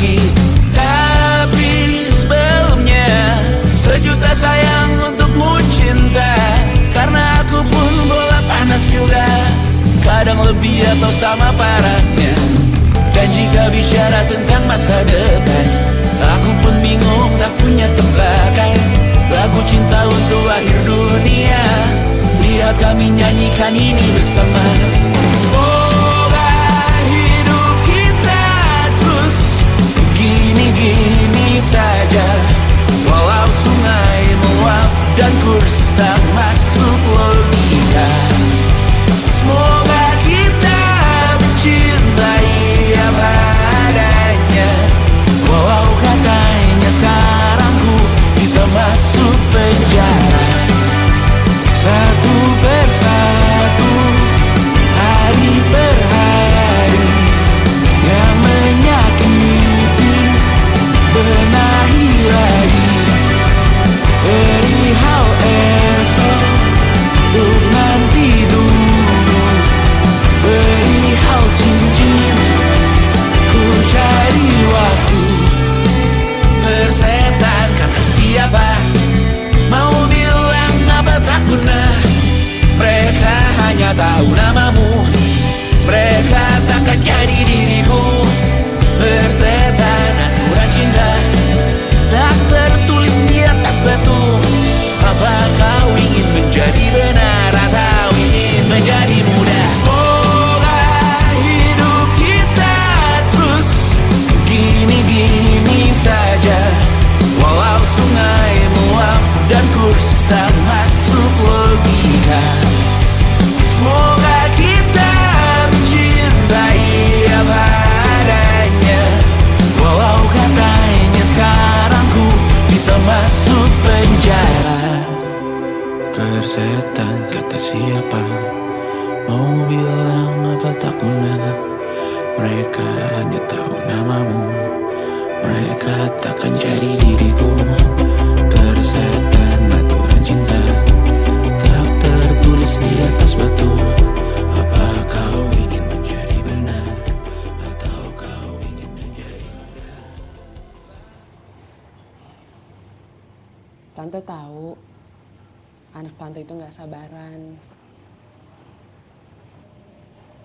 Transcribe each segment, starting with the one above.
lagi. Tapi sebelumnya sejuta sayang untukmu cinta, karena aku pun bola panas juga, kadang lebih atau sama parahnya. Dan jika bicara tentang masa depan, aku pun bingung tak punya tebakan. Lagu cinta untuk akhir dunia, lihat kami nyanyikan ini bersama. Semoga hidup kita terus gini-gini saja, walau sungai meluap dan kurs tak masuk logika. Semoga kita mencintai apa adanya, walau katanya sekarang ku bisa masuk penjara. Satu persatu, hari per hari, yang menyakiti benahi lagi. Perihal esok, untuk nanti dulu. Perihal cincin, ku cari waktu. Persetan kata siapa, mau bilang apa tak guna. Mereka hanya tahu namamu, mereka takkan jadi diriku. Persetan aturan cinta, tak tertulis di atas batu. Apa kau ingin menjadi benar atau ingin menjadi mudah? Semoga hidup kita terus gini-gini saja, walau sungai meluap dan kurs tak masuk logika. Semoga kita mencintai apa adanya, walau katanya sekarang ku bisa masuk penjara. Persetan kata siapa, mau bilang apa tak guna. Mereka hanya tahu namamu, mereka takkan jadi diriku. Persetan aturan cinta, tak tertulis di atas batu. Apa kau ingin menjadi benar atau kau ingin menjadi mudah? Tante tahu anak tante itu gak sabaran.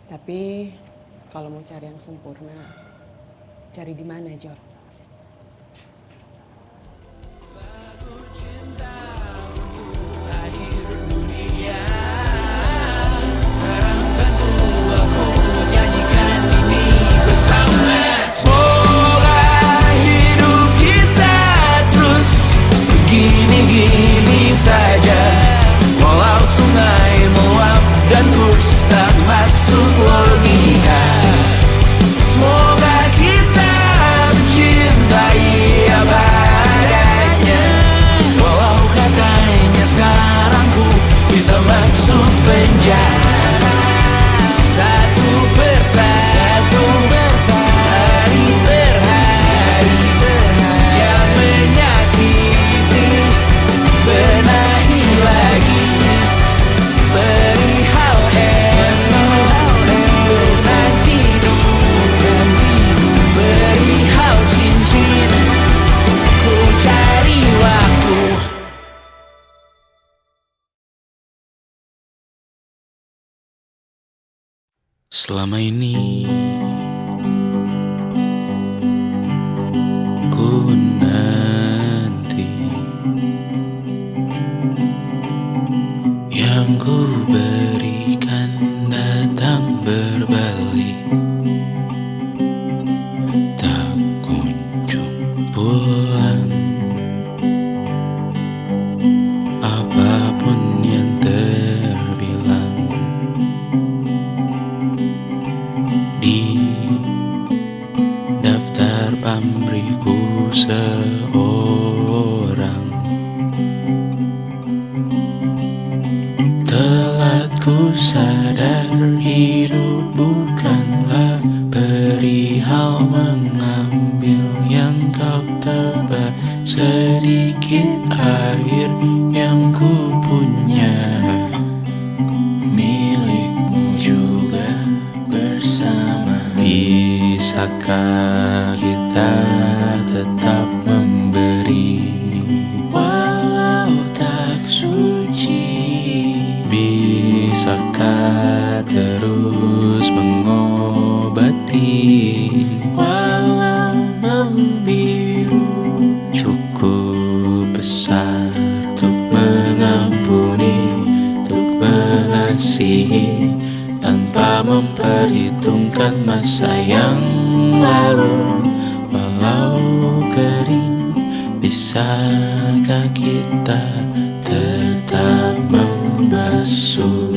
Tapi kalau mau cari yang sempurna, cari di mana, Jor? Gini-gini saja, walau sungai meluap dan kurs tak masuk logika. Semoga kita mencintai apa adanya, walau katanya sekarang ku bisa masuk penjara. Satu persatu, hari per hari, yang menyakiti benahi lagi. Perihal esok, untuk nanti dulu. Perihal cincin, ku cari waktu. Selama ini ku nanti yang ku berikan datang berbalik, tak kunjung pulang. Apapun yang terbilang di daftar pamrihku seorang, telat ku sadar hidup bukanlah perihal mengambil yang kau tebar. Sedikit air yang ku punya, milikmu juga bersama. Bisakah kita terus mengobati. Walau membiru cukup besar untuk mengampuni, untuk mengasihi, tanpa memperhitungkan masa yang lalu. Walau kering, bisakah kita tetap membasuh?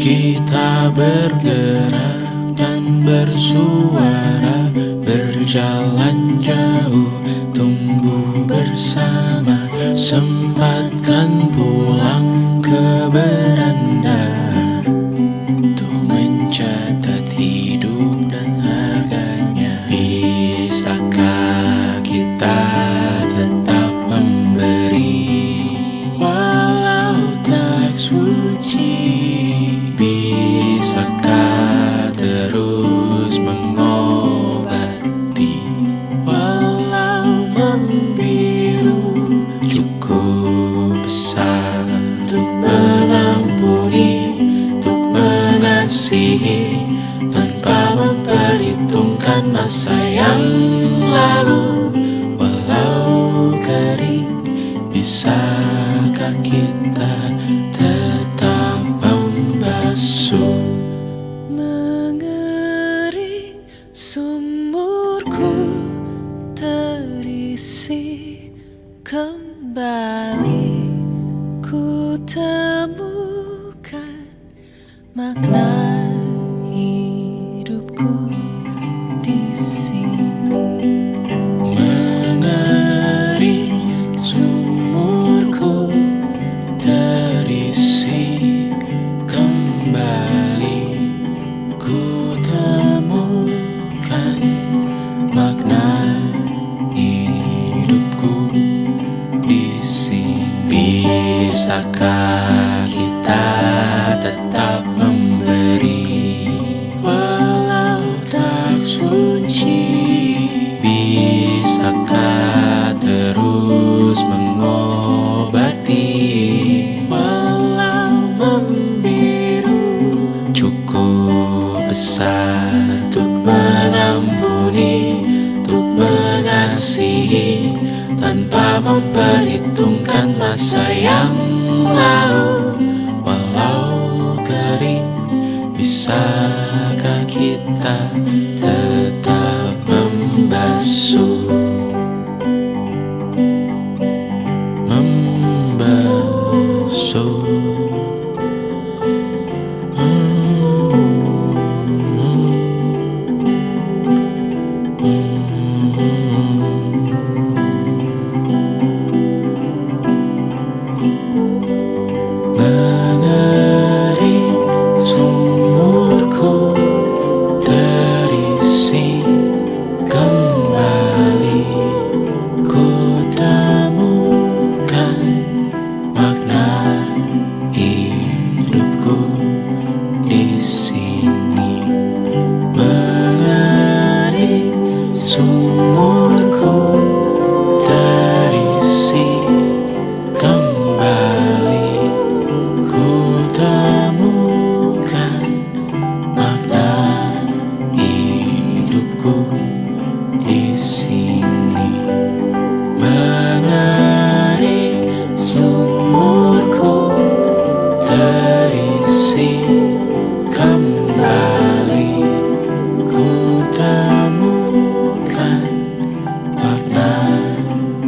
Kita bergerak dan bersuara, berjalan jauh, tumbuh bersama. Sempatkan pulang ke beranda untuk mencatat hidup dan harganya. Bisakah kita tetap memberi walau tak suci? Bisakah terus mengobati walau membiru cukup besar untuk mengampuni, untuk mengasihi, tanpa memperhitungkan masa yang lalu. Walau kering, bisakah kita tetap membasuh? Mengering sumurku terisi kembali, ku temukan makna hidupku di sini. Mengering sumurku terisi kembali, ku temukan makna hidupku di sini. Bisakah kita tetap memberi walau tak suci? Bisakah terus mengobati walau membiru cukup besar untuk mengampuni, untuk mengasihi, tanpa memperhitungkan masa yang lalu. Walau kering, bisakah kita tetap membasuh? Membasuh. Mengering sumurku terisi kembali, ku temukan makna hidupku di sini. Mengering sumurku terisi kembali, ku temukan makna hidupku di sini. Mengering sumurku terisi kembali, ku temukan makna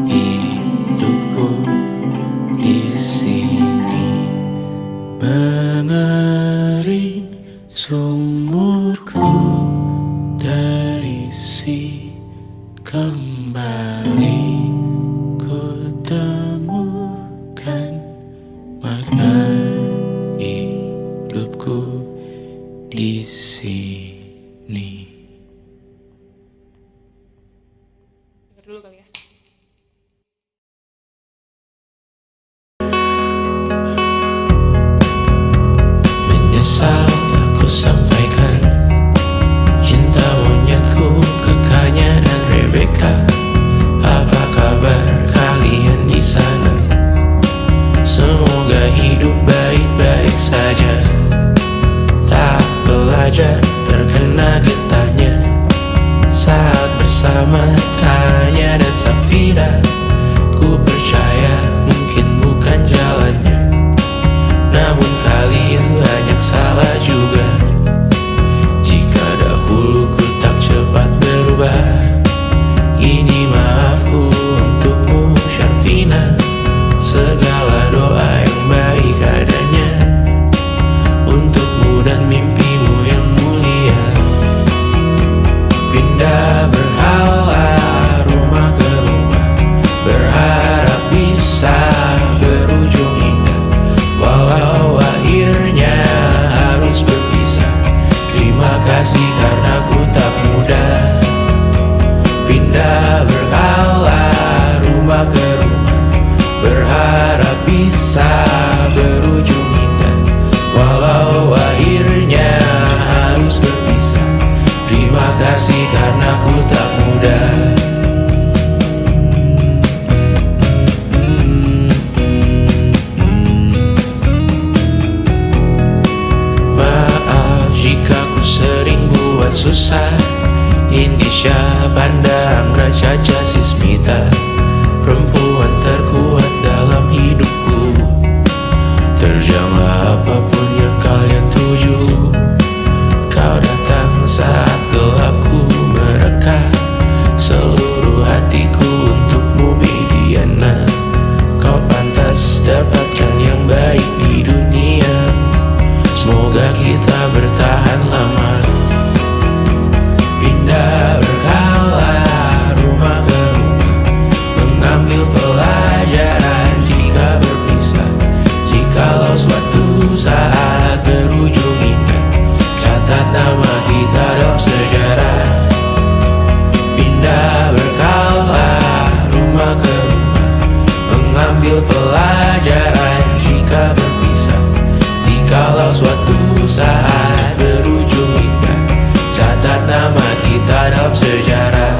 hidupku di sini. Mengering sumurku terisi kembali, ku temukan makna hidupku di sini. Dengar dulu kali ya. bisa berujung indah. Walau akhirnya harus berpisah, terima kasih karena ku tak mudah pindah berkala rumah ke rumah, berharap bisa berujung indah. Walau akhirnya harus berpisah, terima kasih karena ku tak mudah. Maaf jika ku sering buat susah. Indonesia pandang Raja Sismita, perempuan terkuat dalam hidupku. Terjanglah apapun yang kalian tuju. Kau datang saat gelapku mereka, seluruh hatiku untukmu Mediana. Kau pantas dapatkan yang baik di dunia, semoga kita bertahan lama. Pindah berkala rumah ke rumah, mengambil pelajaran jika berpisah. Jikalau suatu saat berujung indah, catat nama kita dalam sejarah. Pindah berkala rumah ke rumah, mengambil pelajaran jika berpisah. Jikalau suatu saat berujung indah, catat nama kita dalam sejarah.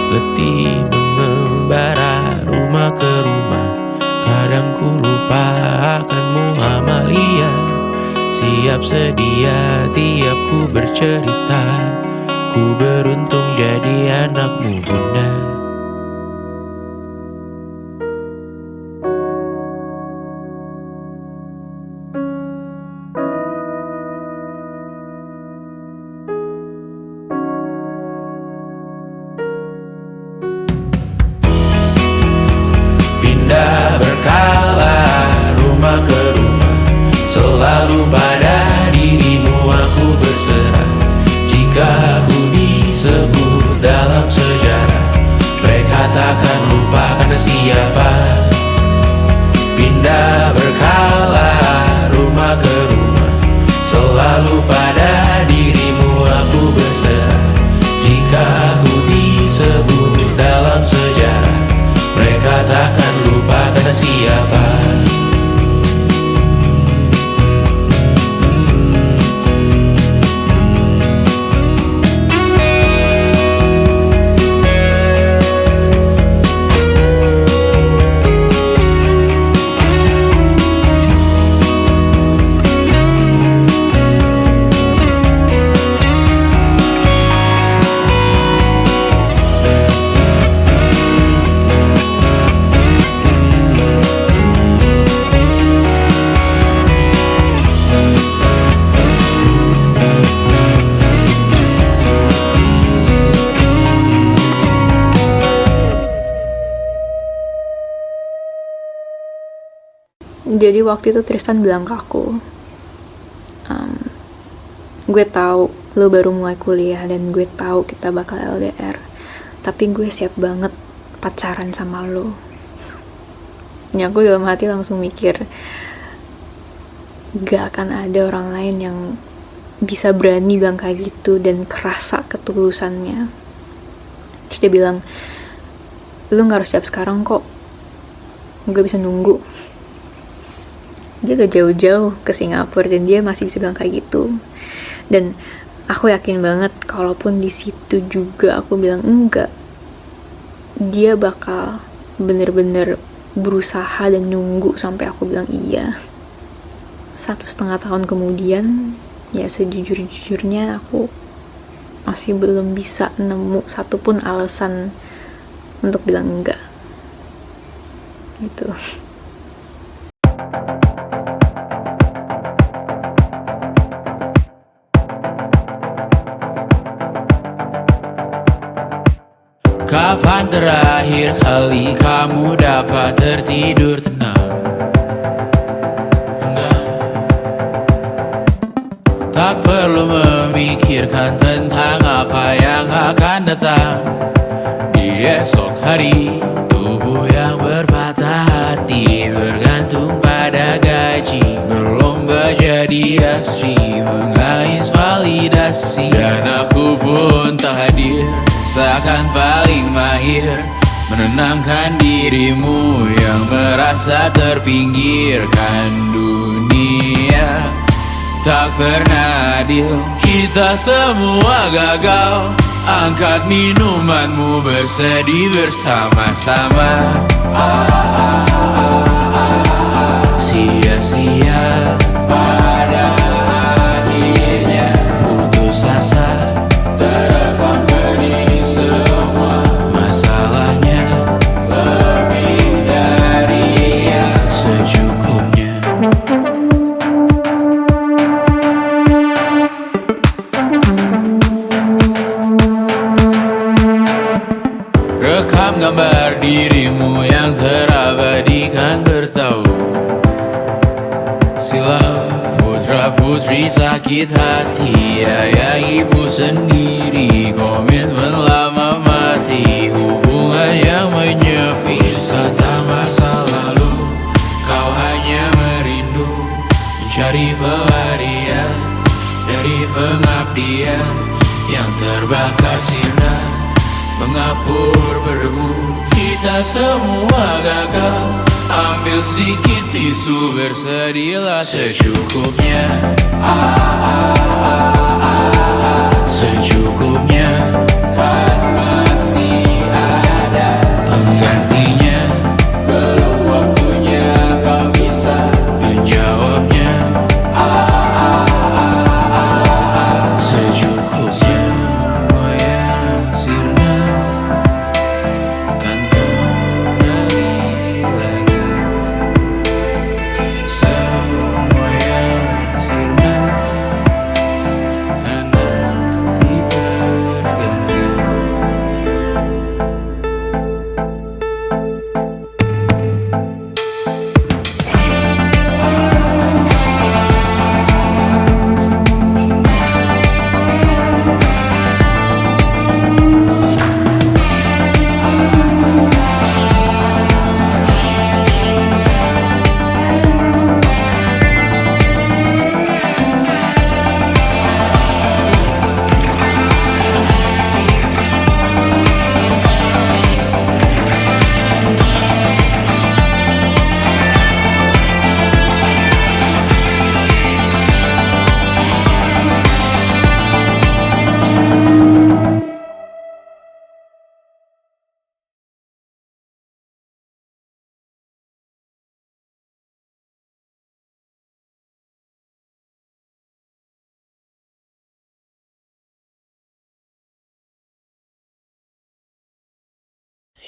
Letih mengembara rumah ke rumah, kadang ku lupa akanmu Amalia. Siap sedia tiap ku bercerita, ku beruntung jadi anakmu bunda. Pindah berkala rumah ke rumah, selalu pada dirimu aku berserah. Jika aku disebut dalam sejarah, mereka takkan lupa karena siapa. Pindah berkala rumah ke rumah, selalu pada dirimu aku berserah. Jika aku disebut dalam sejarah, mereka takkan lupa karena siapa. Jadi waktu itu Tristan bilang ke aku, gue tahu lo baru mulai kuliah dan gue tahu kita bakal LDR, tapi gue siap banget pacaran sama lo. Ya aku dalam hati langsung mikir, gak akan ada orang lain yang bisa berani bilang kayak gitu dan kerasa ketulusannya. Terus dia bilang, lo gak harus siap sekarang kok, gue bisa nunggu. Dia udah jauh-jauh ke Singapura dan dia masih bisa bilang kayak gitu. Dan aku yakin banget kalaupun di situ juga aku bilang enggak, dia bakal bener-bener berusaha dan nunggu sampai aku bilang iya. 1,5 tahun kemudian, ya sejujur-jujurnya aku masih belum bisa nemu satupun alasan untuk bilang enggak gitu. Kapan terakhir kali kamu dapat tertidur tenang? Enggak. Tak perlu memikirkan tentang apa yang akan datang di esok hari. Tubuh yang berpadu rasakan paling mahir menenangkan dirimu yang merasa terpinggirkan. Dunia tak pernah adil, kita semua gagal. Angkat minumanmu, bersedih bersama-sama. Sia-sia pada akhirnya putus asa, terekam pedih semua. Masalahnya lebih dari yang secukupnya. Rekam gambar dirimu yang terabadikan bertahun silam. Putra putri sakit hati, ayah ibu sendiri, komitmen lama mati, hubungan yang menyepi. Wisata masa lalu, kau hanya merindu, mencari pelarian dari pengabdian yang terbakar sinar, mengapur berdebu. Kita semua gagal, ambil sedikit tisu, bersedihlah secukupnya. Secukupnya, kan masih ada penggantinya. Belum waktunya kau bisa menjawabnya. Secukupnya, wayang sirna, kan kembali lagi. Semua yang sirna kan nanti terganti.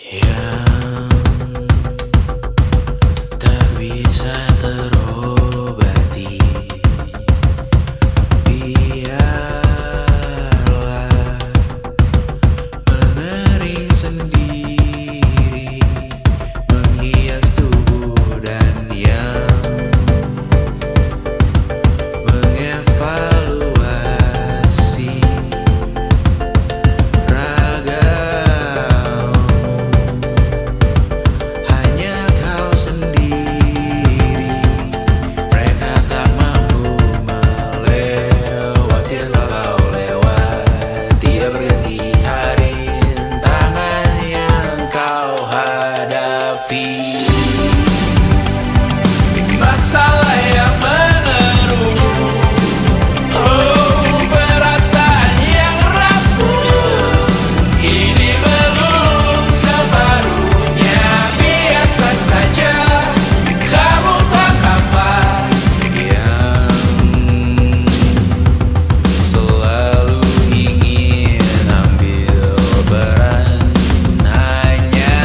Yang tak bisa terobati, biarlah mengering sendiri, menghias tubuh dan yang mengevaluasi ragam. Hanya kau sendiri, mereka tak mampu melewati walau lewat. Dia berganti hari, tangan yang kau hadapi. Masalah yang mengeruh, oh perasaan yang rapuh. Ini belum separuhnya, biasa saja. Kamu tak apa yang selalu ingin ambil peran, hanya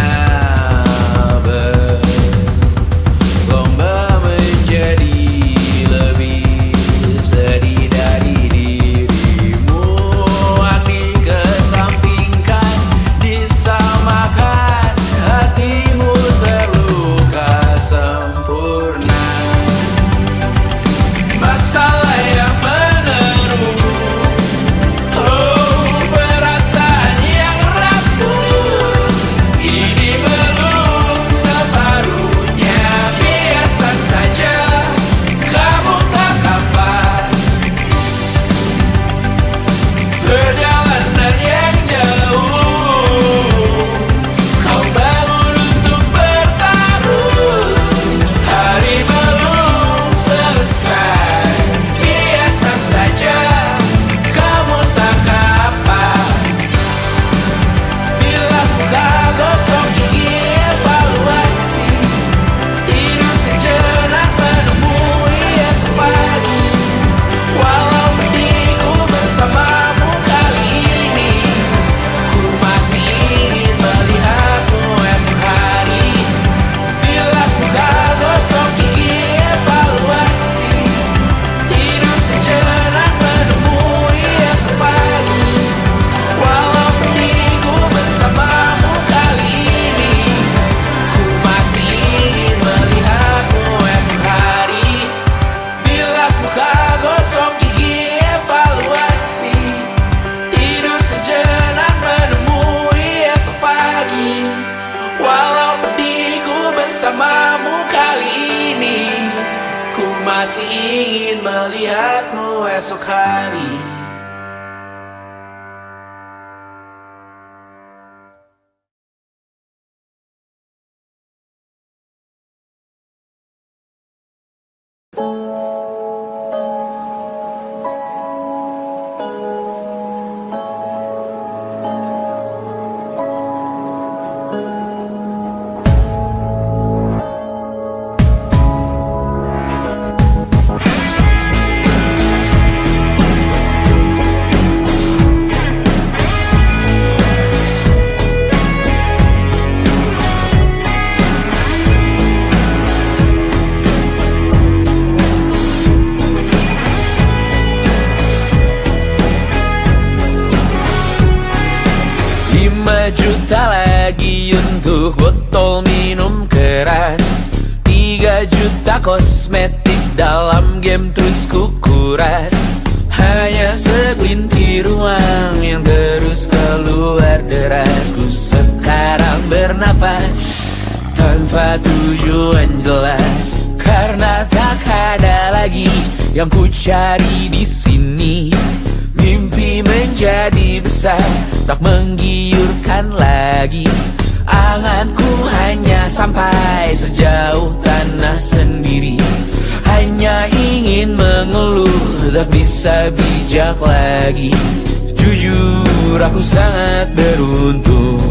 bersamamu kali ini. Ku masih ingin melihatmu esok hari. Juta lagi untuk botol minum keras, 3 juta kosmetik dalam game terus ku kuras. Hanya segelintir uang yang terus keluar deras. Ku sekarang bernafas tanpa tujuan jelas, karena tak ada lagi yang ku cari di sini. Mimpi menjadi besar, tak menggiurkan lagi. Anganku hanya sampai sejauh tanah sendiri. Hanya ingin mengeluh, tak bisa bijak lagi. Jujur aku sangat beruntung,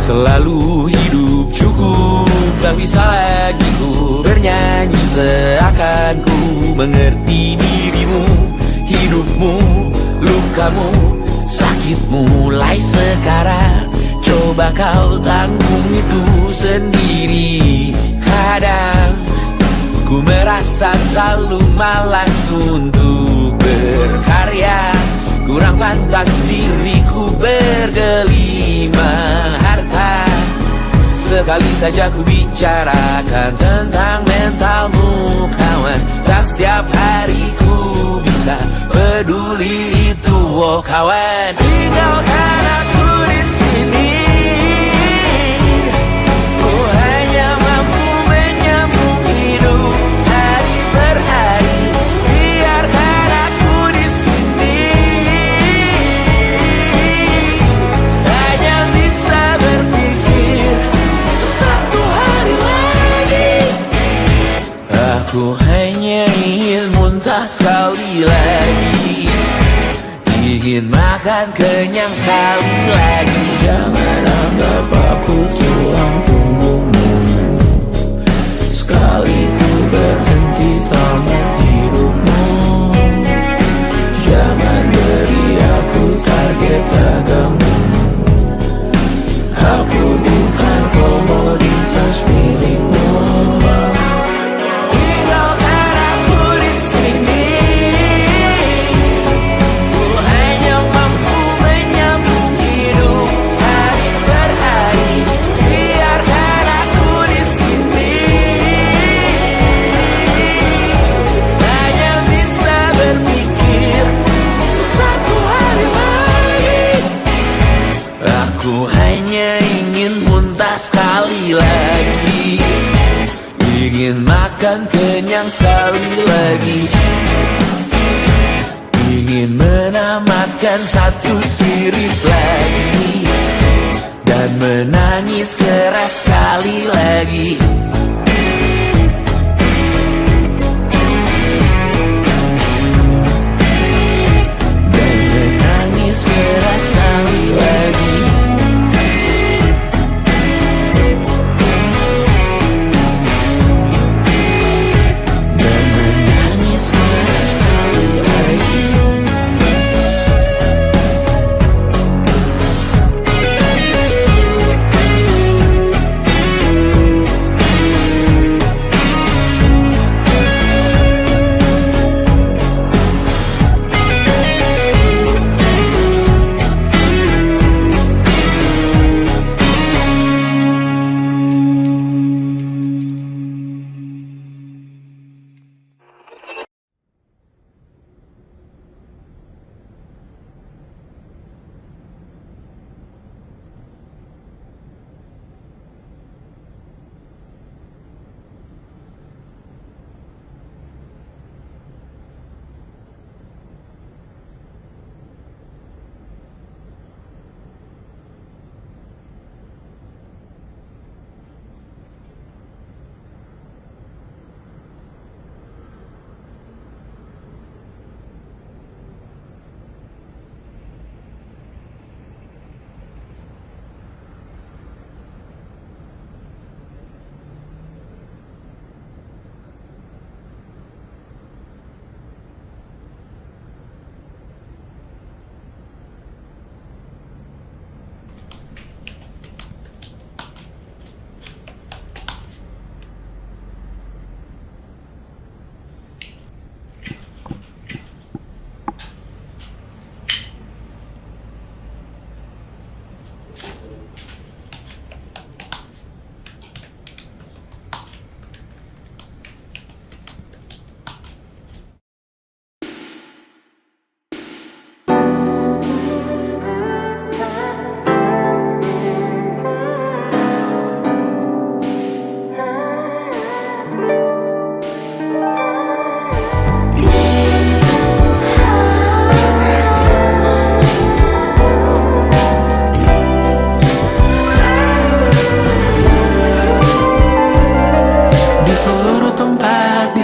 selalu hidup cukup. Tak bisa lagi ku bernyanyi seakan ku mengerti dirimu. Hidupmu, lukamu, sakitmu mulai sekarang. Coba kau tanggung itu sendiri. Kadang ku merasa terlalu malas untuk berkarya. Kurang pantas diriku bergelima harta. Sekali saja ku bicarakan tentang mentalmu kawan. Tak setiap hari ku bisa peduli itu, oh kawan. Tinggalkan aku di sini. Ku hanya mampu menyambung hidup hari per hari. Biarkan aku di sini. Hanya bisa berpikir untuk satu hari lagi. Aku hanya ingin muntah sekali lagi, ingin makan kenyang sekali lagi. Jangan anggap aku tulang punggungmu. Sekali ku berhenti tamat hidupmu. Jangan beri aku target agama. Aku bukan komoditas milikmu. Tinggalkan aku di sini. Ku hanya mampu menyambung hidup hari per hari. Biarkan aku di sini. Hanya bisa berpikir untuk satu hari lagi. Aku hanya ingin muntah sekali lagi, ingin makan kenyang sekali lagi, ingin menamatkan satu series lagi, dan menangis keras sekali lagi. Dan menangis keras sekali lagi. Dan menangis keras sekali lagi.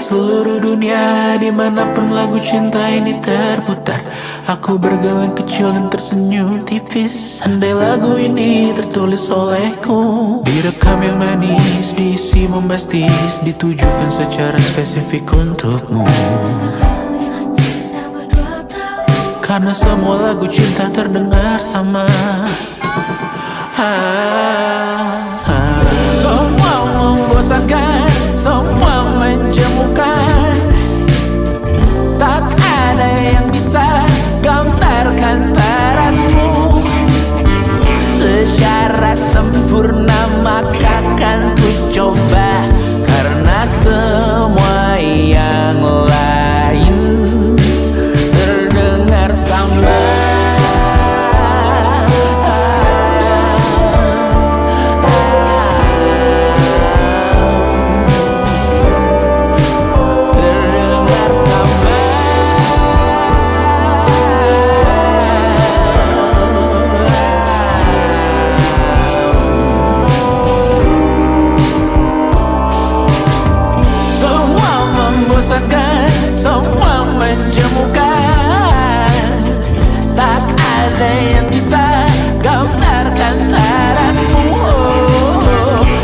seluruh dunia, dimanapun lagu cinta ini terputar. Aku bergeleng kecil dan tersenyum tipis andai lagu ini tertulis olehku. Direkam yang manis, diisi bombastis, ditujukan secara spesifik untukmu. Karena semua lagu cinta terdengar sama. Semua membosankan, semua menjemukan. Tak ada yang bisa gambarkan parasmu secara sempurna, maka kan ku coba. Karena semua yang lain terdengar sama. Terdengar sama. Semua membosankan, semua menjemukan. Tak ada yang bisa gambarkan parasmu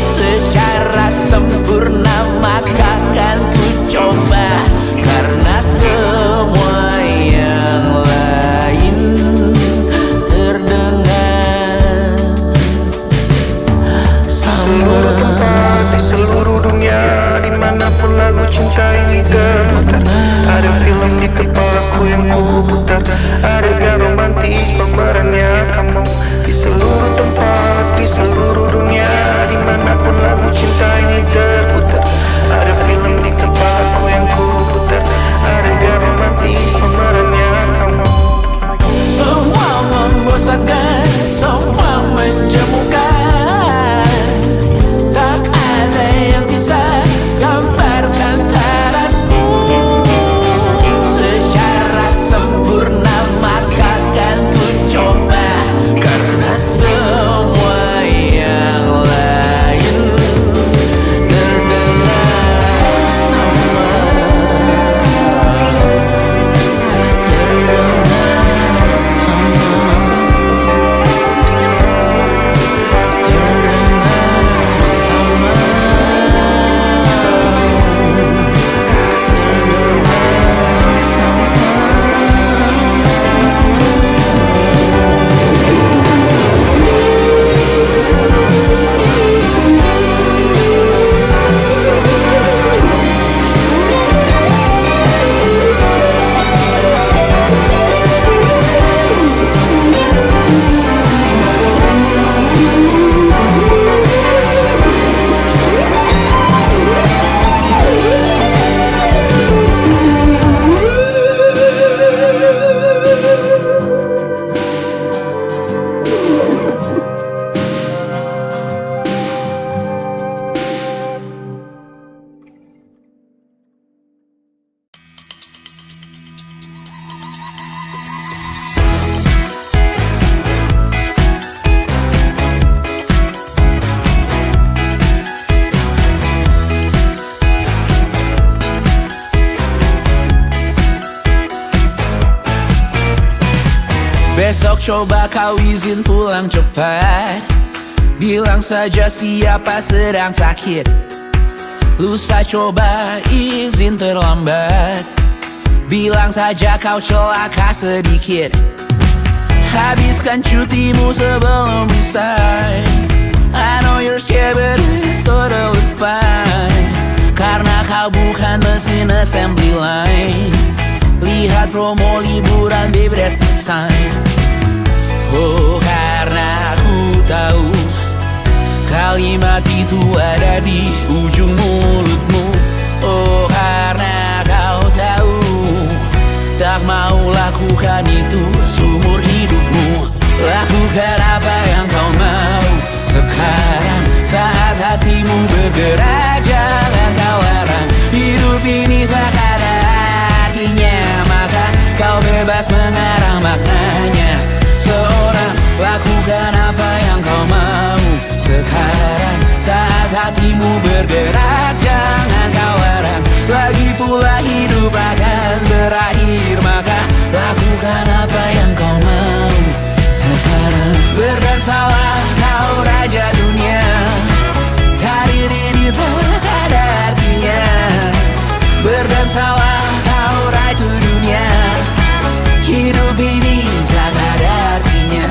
secara sempurna, maka kan ku coba. Karena semua yang lain terdengar sama. Di seluruh dunia, dimanapun lagu cinta ini terputar. Ada film di kepalaku yang ku putar. Adegan romantis pemerannya kamu. Di seluruh tempat, di seluruh dunia, dimanapun lagu cinta ini terputar. Ada film di kepalaku yang ku putar. Adegan romantis pemerannya kamu. Semua membosankan, semua menjemukan. Tak ada yang bisa gambarkan parasmu secara sempurna, maka kan ku coba. Karena semua yang lain terdengar sama. Terdengar sama. Terdengar sama. Terdengar Besok coba kau izin pulang cepat. Bilang saja siapa sedang sakit. Lusa coba izin terlambat. Bilang saja kau celaka sedikit. Habiskan cutimu sebelum resign. I know you're scared but it's totally fine. Karena kau bukan mesin assembly line. Lihat promo liburan, baby, that's the sign. Oh, karena ku tahu kalimat itu ada di ujung mulutmu. Oh, karena kau tahu tak mau lakukan itu seumur hidupmu. Lakukan apa yang kau mau sekarang, saat hatimu bergerak. Jangan kau larang, hidup ini tak ada artinya, maka kau bebas mengarang maknanya. Seorang, lakukan apa yang kau mau sekarang, saat hatimu bergerak. Jangan kau larang, lagi berdansalah kau raja dunia. Karir ini tak ada artinya. Berdansalah kau ratu dunia. Hidup ini tak ada artinya.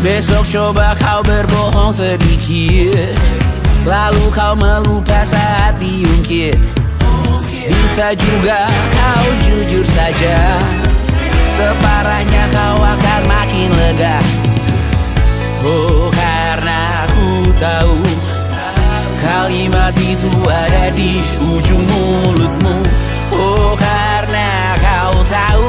Besok coba kau berbohong sedikit, lalu kau melupa saat diungkit. Bisa juga kau jujur saja, separahnya kau akan makin lega. Oh, karena aku tahu kalimat itu ada di ujung mulutmu. Oh, karena kau tahu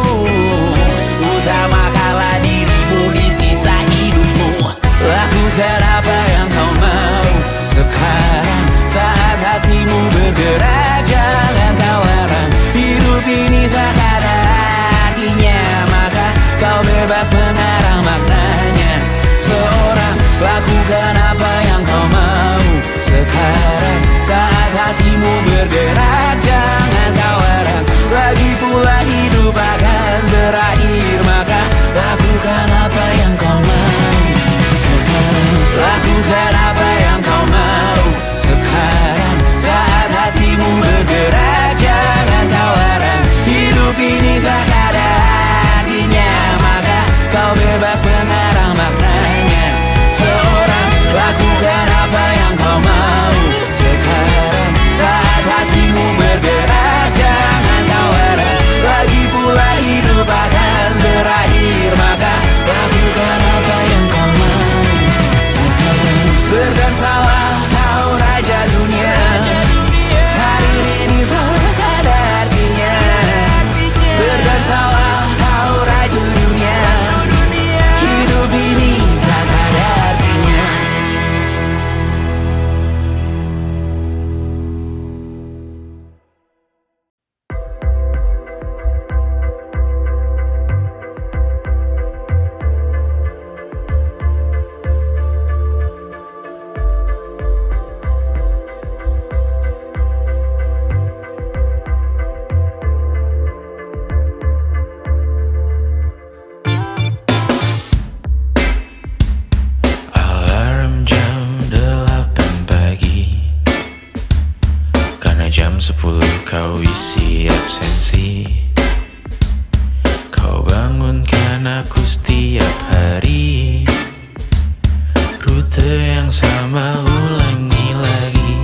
utamakanlah dirimu di sisa hidupmu. Lakukan apa yang kau mau sekarang, saat hatimu bergerak. Jangan kau larang, hidup ini tak ada artinya, maka kau bebas mengarang maknanya. Seorang, lakukan apa yang kau mau sekarang, saat hatimu bergerak. Jangan kau larang, lagi pula hidup akan berakhir, maka lakukan apa yang kau mau sekarang. Lakukan apa yang kau mau sekarang, saat hatimu bergerak. Jangan kau larang, hidup ini tak ada artinya, maka kau bebas mengarang maknanya. Seorang, lakukan apa yang kau mau sekarang, saat hatimu bergerak. Jangan kau larang, lagi pula hidup akan berakhir, maka lakukan apa yang kau mau sekarang. Berdansalah kau raja dunia. Karir ini tak ada artinya. Berdansalah kau raja dunia. Hidup ini tak ada artinya. Alarm jam 8 pagi, karena jam 10 kau isi absensi. Kau bangunkan aku setiap hari, rute yang sama ulangi lagi.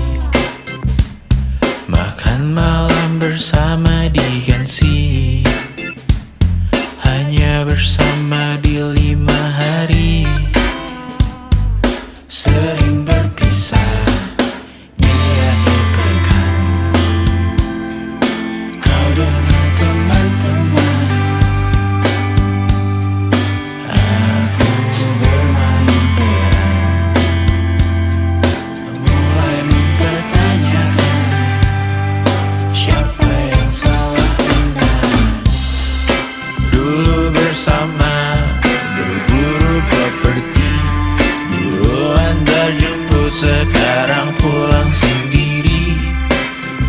Makan malam bersama diganti, hanya bersama di 5 hari. Sering berpisah di akhir pekan, kau dengan teman-teman. Aku bermain peran, mulai mempertanyakan siapa yang salah benar. Dulu bersama berburu properti, dulu antar jemput, sekarang pulang sendiri.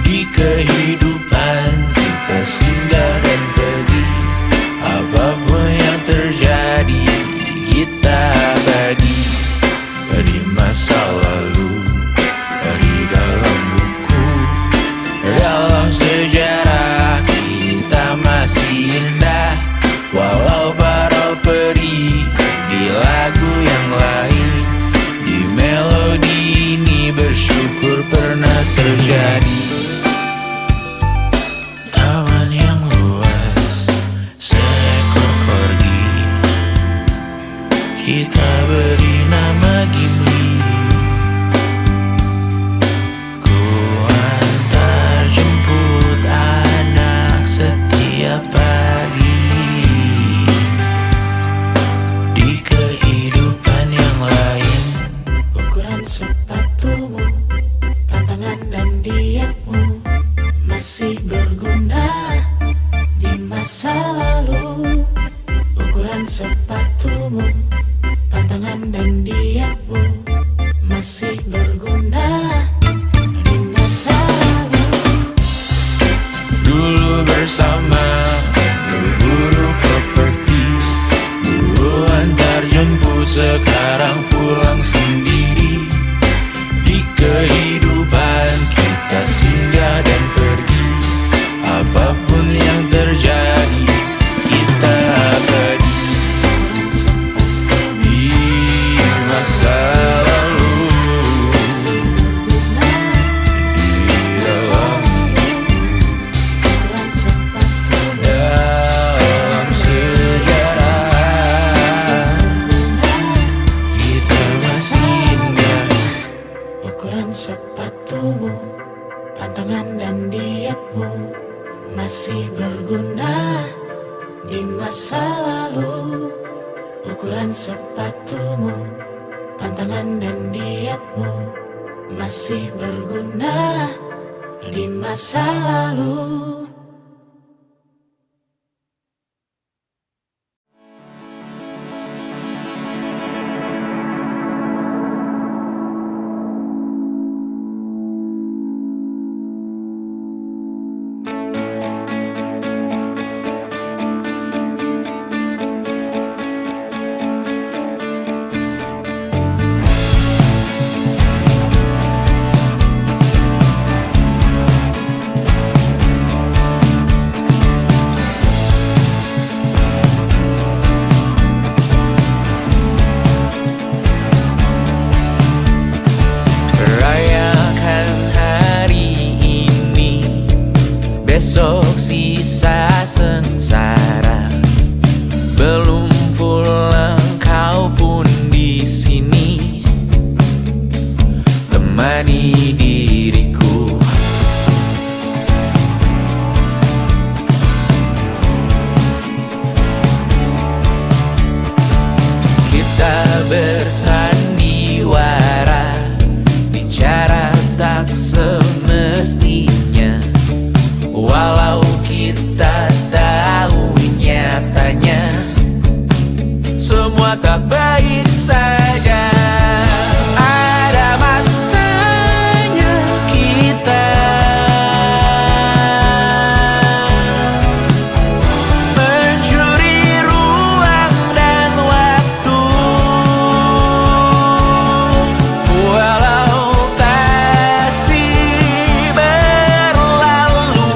Di kehidupan kita singgah dan pergi, apapun yang terjadi kita abadi. Dari masa lalu, dari dalam buku, dalam sejarah kita masih indah. Walau para peri di lagu yang lain, di melodi ini bersyukur pernah terjadi. Taman yang luas, seekor korgi, kita beri nama Gimli. Ku antar jemput anak setiap pagi. Di kehidupan yang lain, Ukuran sepatumu, tantangan dan dietmu, sepatumu, pantangan dan dietmu masih berguna di masa lalu. Ukuran sepatumu, pantangan dan dietmu masih berguna di masa lalu. Rayakan hari ini, besok sisa sengsara. Belum pulang kau pun di sini, temani diriku. Kita bersandiwara, bicara tak semestinya. Walau kita tahu nyatanya semua tak baik saja. Ada masanya kita mencuri ruang dan waktu, walau pasti berlalu.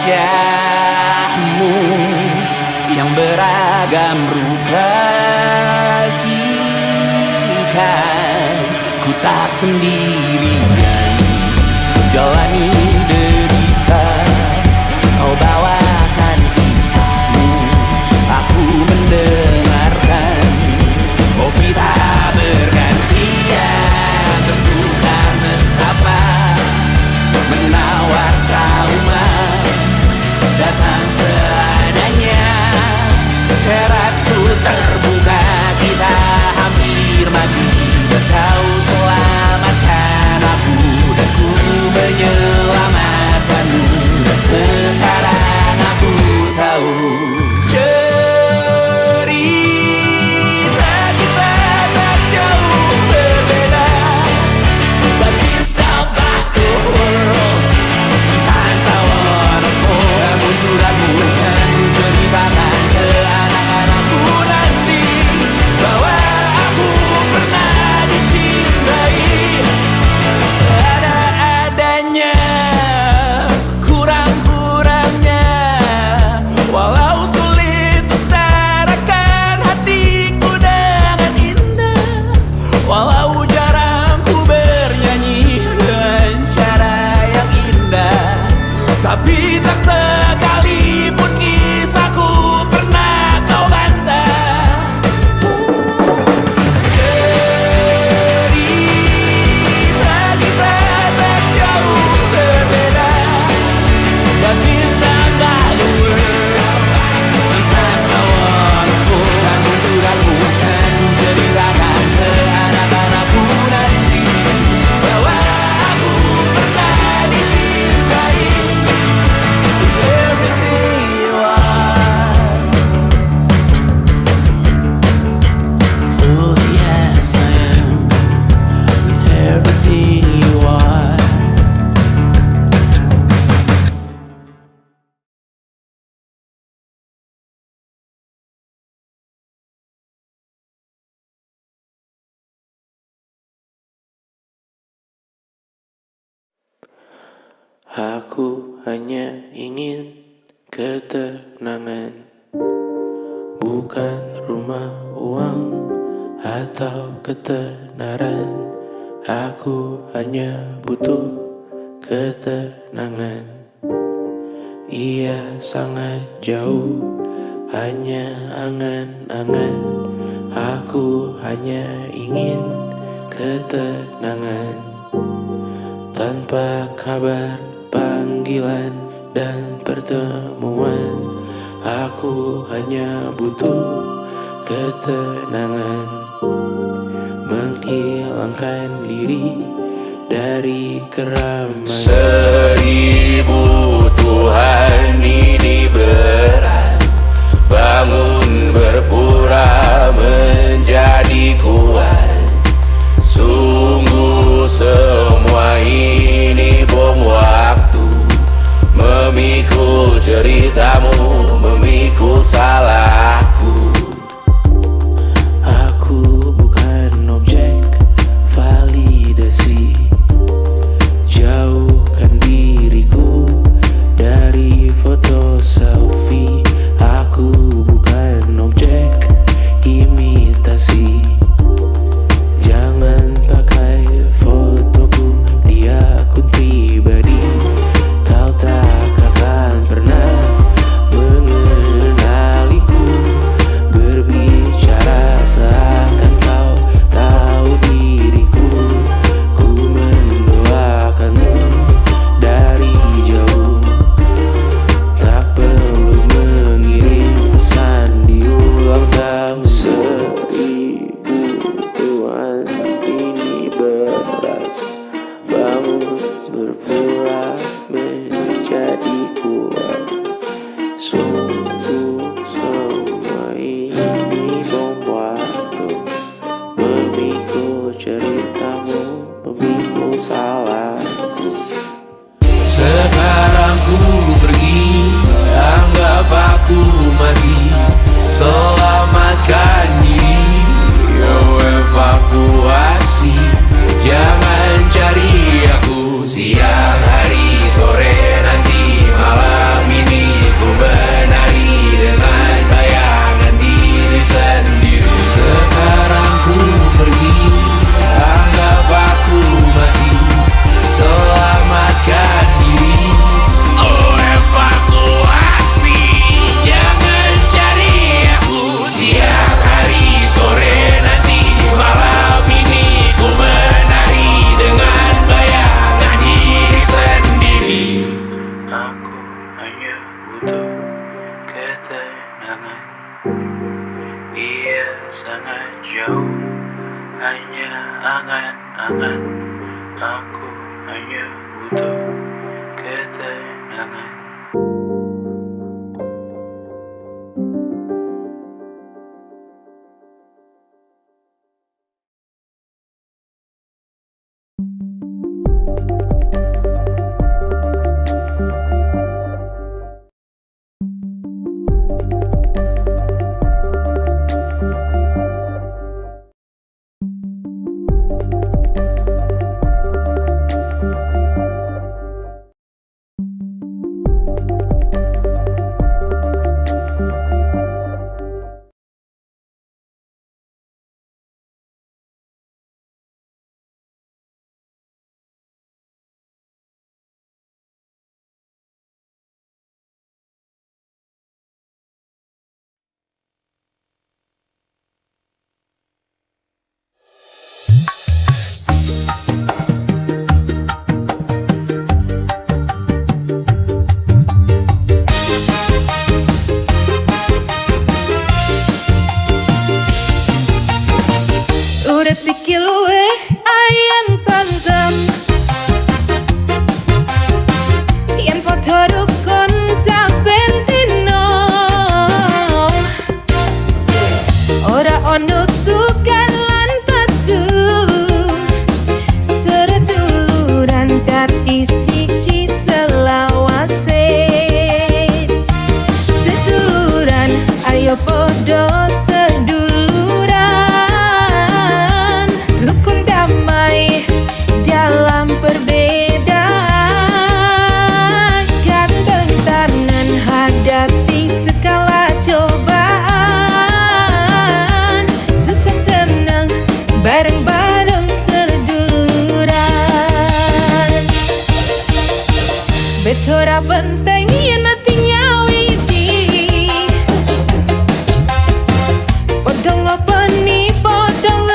wajahmu yang beragam rupa, pastikan ku tak sendirian jalani derita. Kau bawakan kisahmu, aku mendengarkan. Oh kita bergantian, tentukan nestapa menawar trauma, datang seadanya. Terasku terbuka, kita hampir mati, dan kau selamatkan aku, dan ku menyelamatkanmu. Dan sekarang aku tahu cerita kita tak jauh berbeda. But deep down by the world, sometimes I wanna fall. Namun suratmu kan ku ceritakan ke anak-anakku nanti, bahwa aku pernah dicintai seada-adanya, sekurang-kurangnya. Walau sulit utarakan hatiku dengan indah, walau jarang ku bernyanyi dengan cara yang indah, tapi tak sekalipun kisahku pernah kau bantah. Cerita kita tak jauh berbeda, but it's about the world. Sometimes I wanna fall. Namun suratmu kan ku ceritakan ke anak-anakku nanti, bahwa aku pernah dicintai. Everything you are, fully as I am, with everything you are. Aku hanya ingin ketenangan, bukan rumah, uang, atau ketenaran. Aku hanya butuh ketenangan. Ia sangat jauh, hanya angan-angan. Aku hanya ingin ketenangan, tanpa kabar, panggilan, dan pertemuan. Aku hanya butuh ketenangan, menghilangkan diri dari keramaian. 1000 Tuhan ini berat, bangun berpura menjadi kuat. Sungguh semua ini bom waktu, memikul ceritamu, memikul salahku. Aku bukan objek validasi, jauhkan diriku dari foto selfie. Aku bukan objek imitasi, jangan pakai fotoku di akun pribadi. Kau tak akan pernah sangat, ia sangat jauh. Hanya angan-angan, aku hanya butuh ketenangan. Urip iki luwih ayan pantem yen padha rukun saben dina. Ora ono tukan lan padu, seduluran dadi siji selawase. Seduluran ayo padha rukun damai dalam perbedaan, gandeng tangan hadapi segala cobaan, susah senang bareng-bareng seduluran. Betora penting yen atinya wiji, padha ngopeni padha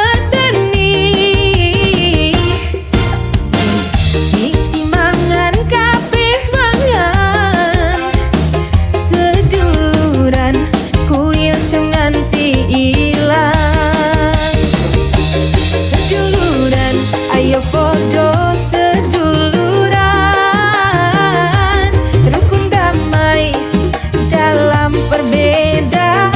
podo seduluran, rukun damai dalam perbedaan,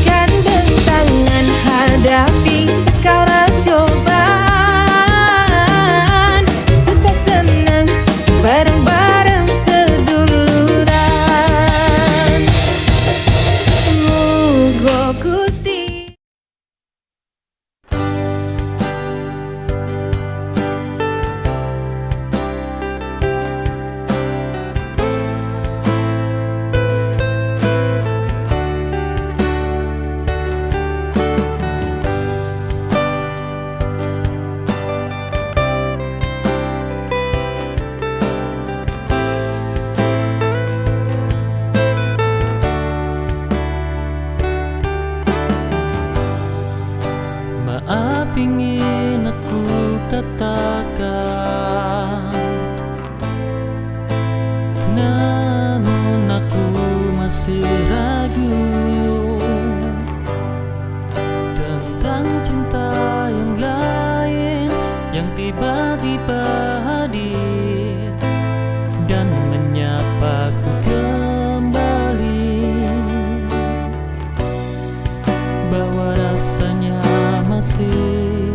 gandeng tangan hadapi segala cobaan, susah senang bareng-bareng seduluran. Mugo Gusti. Maaf ingin aku katakan, namun aku masih ragu tentang cinta yang lain yang tiba-tiba hadir dan menyapaku kembali, bahwa rasanya masih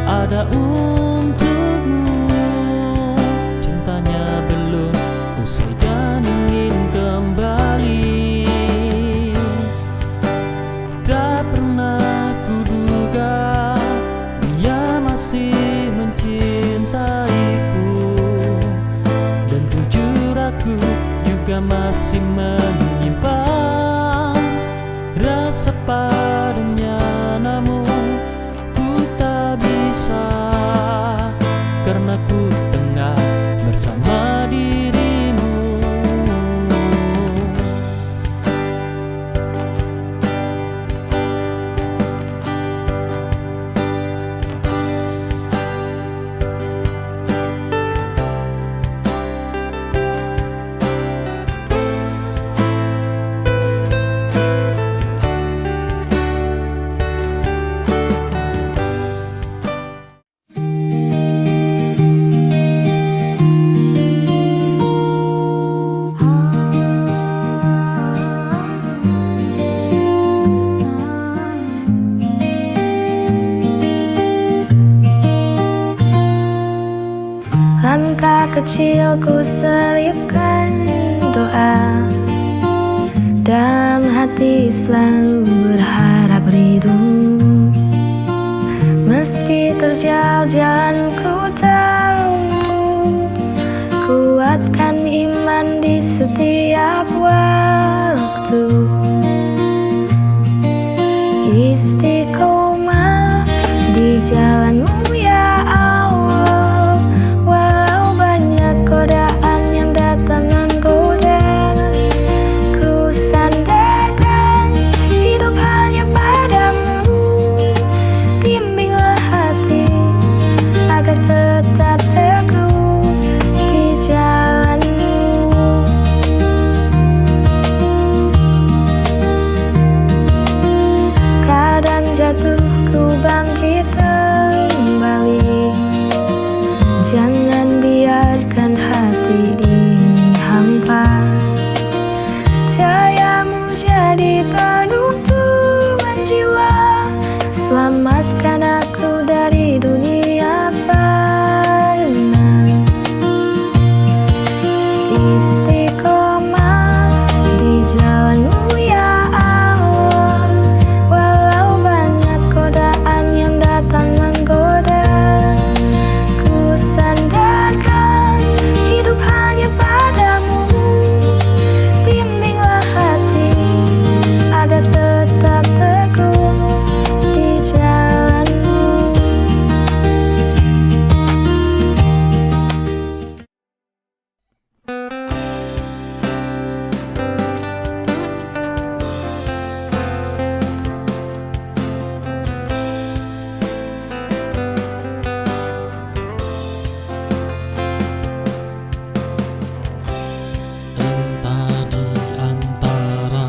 ada untukmu. Cintanya belum usai dan ingin kembali. Tak pernah kuduga dia masih mencintaiku, dan jujur aku juga masih menyimpan rasa padanya. Namun ku tak bisa, karena ku tengah bersama dirimu. selipkan doa. Dalam hati selalu berharap ridho. Meski terjal jalan ku tahu, kuatkan iman di setiap waktu. Istiqomah di jalanmu ya Allah. Walau banyak godaan yang datang menggoda, ku sandarkan hidup hanya padamu. Bimbinglah hati agar tetap teguh di jalanmu. Kadang jatuh ku bangkit kembali. Jangan biarkan hati ini hampa. Cahayamu jadi penuturan jiwa. Selamatkan aku dari dunia fana. Istiqomah di jalanmu ya Allah. Walau banyak godaan yang datang menggoda, ku sandarkan hidup hanya padamu. Bimbinglah hati agar tetap teguh di jalanmu. Entah di antara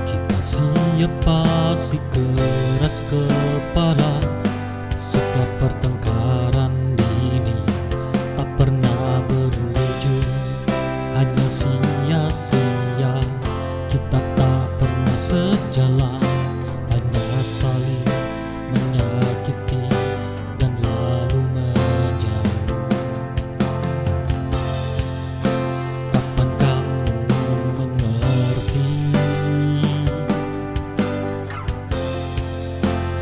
kita siapa si keras kepala. Setiap pertengkaran ini tak pernah berujung, hanya sia-sia. Kita tak pernah sejalan, hanya saling menyakiti dan lalu menjauh. Kapan kamu mengerti?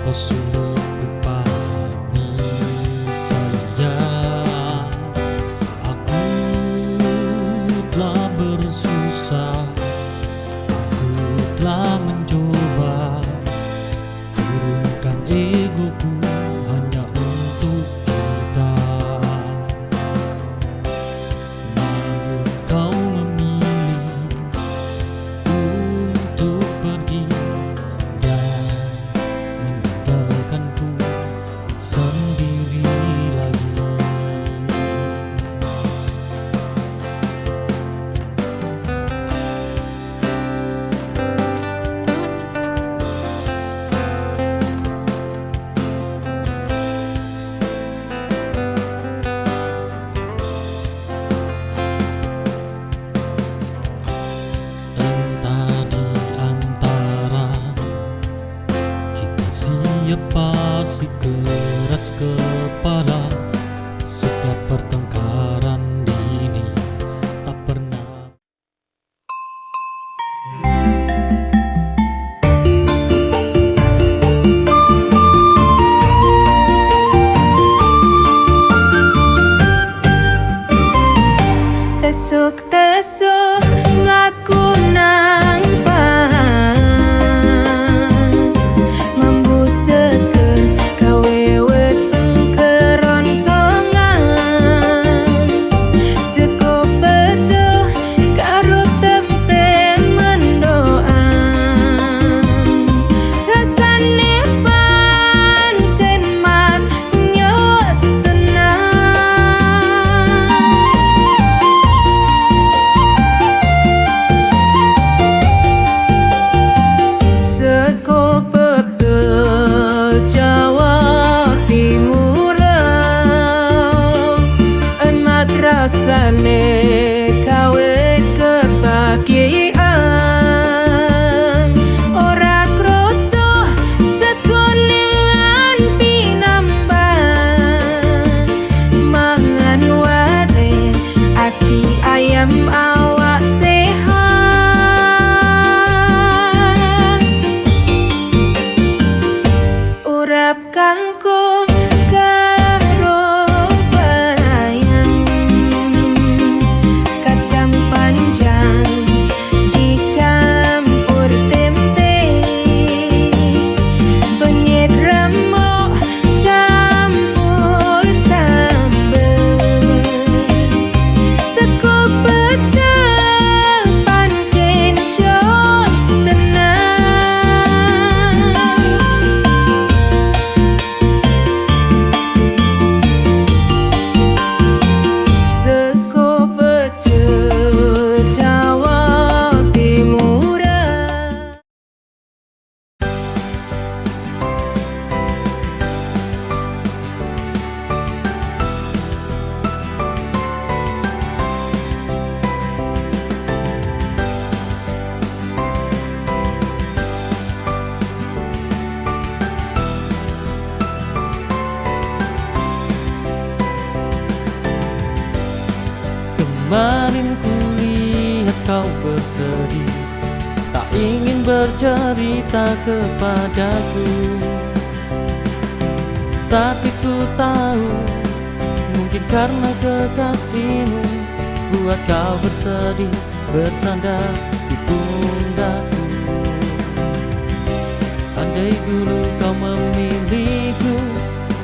Kau sulit kupahami sayang. Aku telah bersusah, aku telah mencoba turunkan egoku hanya untuk kita. Namun kau memilih untuk pergi dan meninggalkanku sendiri lagi. Entah di antara kita siapa si keras kepala. Setiap pertengkaran ini tak pernah. Tesuk-tesuk laku nang pahang, membusekeun kawewet keroncongan. Sekup betuh karo tempe mendoan, rasane pancen manyos tenang. Jam awak sehat urap kanggo karo bayang kacang panjang dicampur tempe benyet remuk campur sambel sego pecah pancen jos tenang sego pecah Jawa Timuran. Kemarin ku lihat kau bersedih, tak ingin bercerita kepadaku. Tapi ku tahu, mungkin karena kekasihmu buat kau bersedih, bersandar di pundakku. Andai dulu kau memilihku,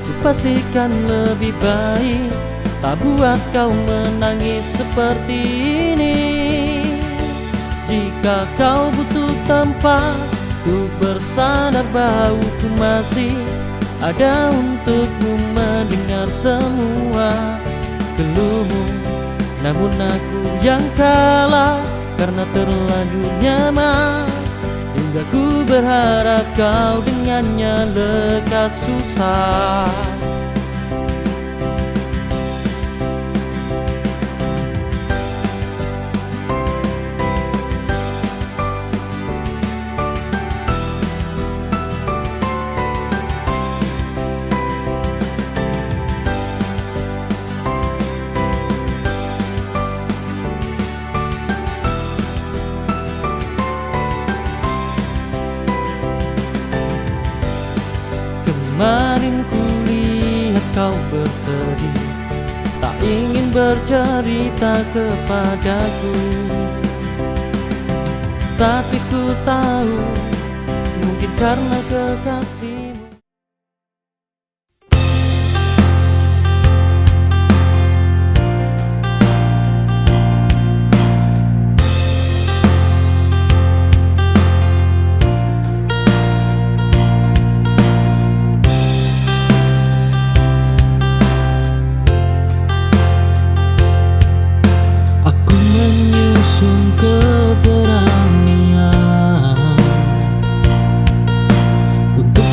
ku pastikan lebih baik, tak buat kau menangis seperti ini. Jika kau butuh tempat untuk bersandar, bauku masih ada untukmu mendengar semua keluhmu. Namun aku yang kalah karena terlanjur nyaman, hingga ku berharap kau dengannya lekas susah. Kemarin ku lihat kau bersedih, tak ingin bercerita kepadaku. Tapi ku tahu, mungkin karena kekasihmu. Aku menyusun keberanian untuk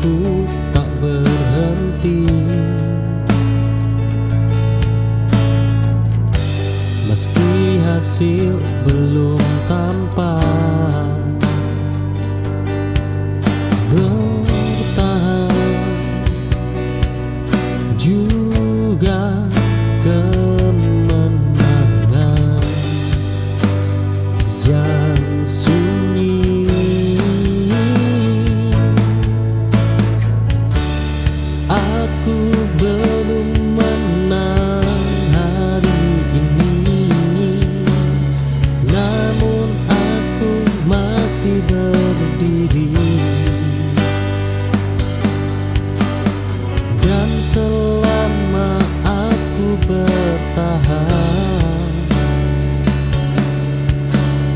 ku tak berhenti. Meski hasil belum tampak, bertahan juga kemenangan yang sunyi. Aku belum menang hari ini, namun aku masih berdiri. Dan selama aku bertahan,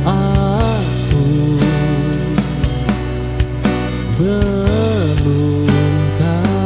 aku belum kalah.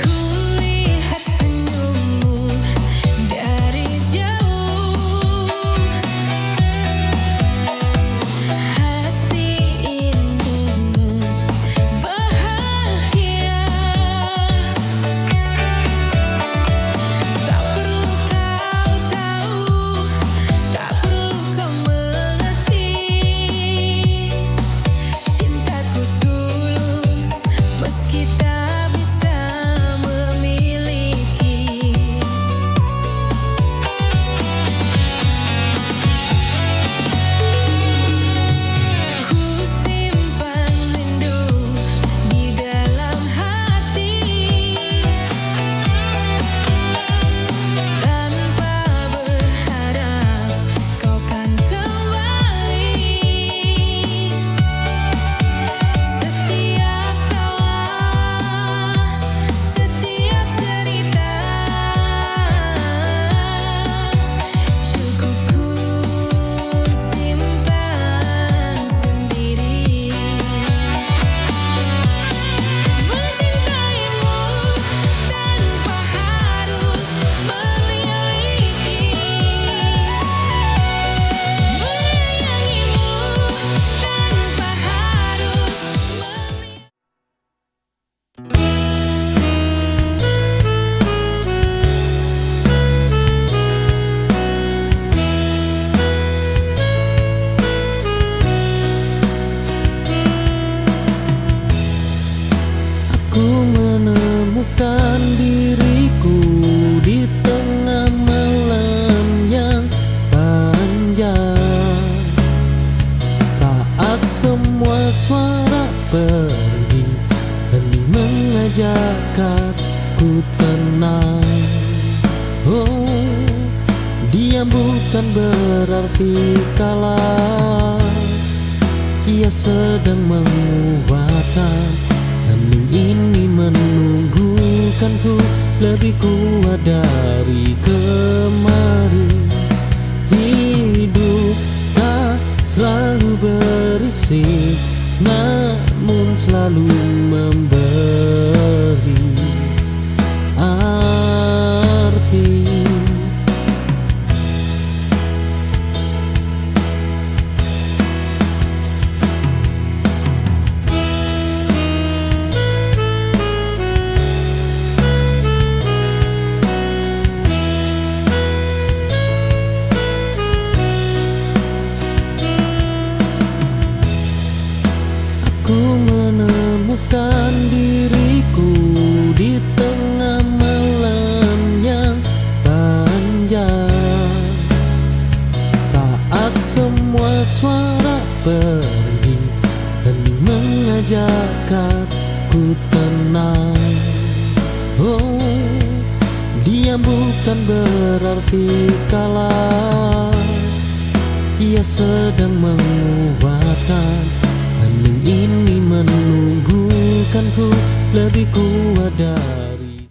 Kulihat senyummu dari jauh, hati ini bahagia. Tak perlu kau tahu, tak perlu kau mengerti, cintaku tulus meski tak bisa memiliki. Ku simpan rindu di dalam hati, tanpa berharap kau kan kembali. Setiap tawa, setiap cerita, cukup ku simpan sendiri. Mencintaimu tanpa harus memiliki, menyayangimu tanpa harus Aku menemukan diriku di tengah malam yang panjang, saat semua suara pergi, hening mengajak aku tenang. Oh, diam bukan berarti kalah, ia sedang menguatkan. Hening ini menunggukanku lebih kuat dari kemarin. Hidup tak selalu berisik, namun selalu memberi arti. Aku menemukan menyembuhkan diriku di tengah malam yang panjang. Saat semua suara pergi dan mengajak aku tenang. Oh, diam bukan berarti kalah. Ia sedang menguatkan hening ini, menumbuhkanku lebih kuat dari.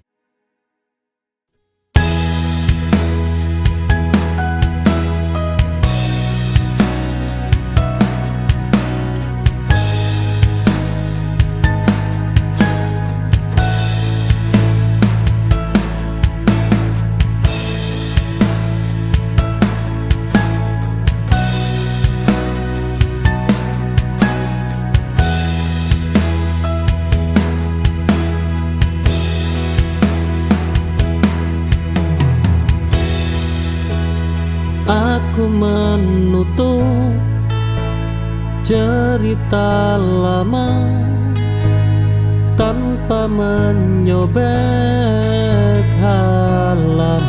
Aku menutup cerita lama tanpa menyobek halamannya.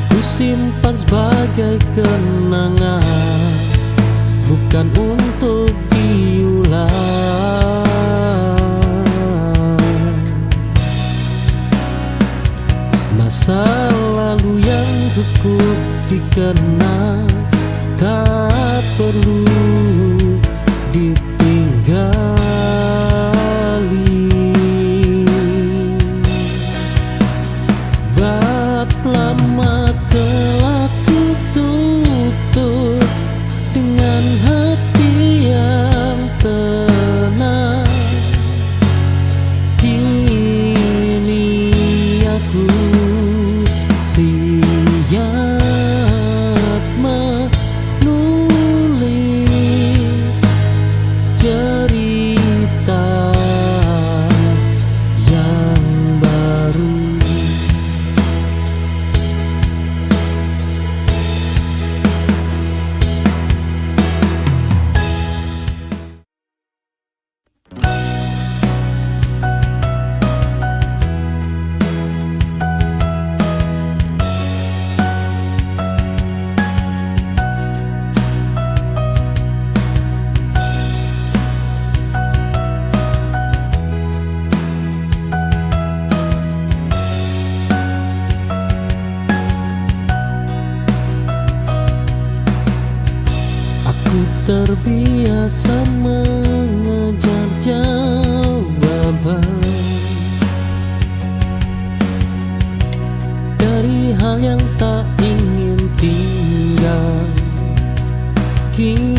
Ku simpan sebagai kenangan, bukan untuk diulang. Masa lalu yang cukup dikenang tak perlu ditinggali. Bab lama telah ku tutup dengan hati yang tenang. Kini aku siap menulis cerita yang baru. Aku terbiasa mengejar jawaban dari hal yang tak ingin tinggal. Kini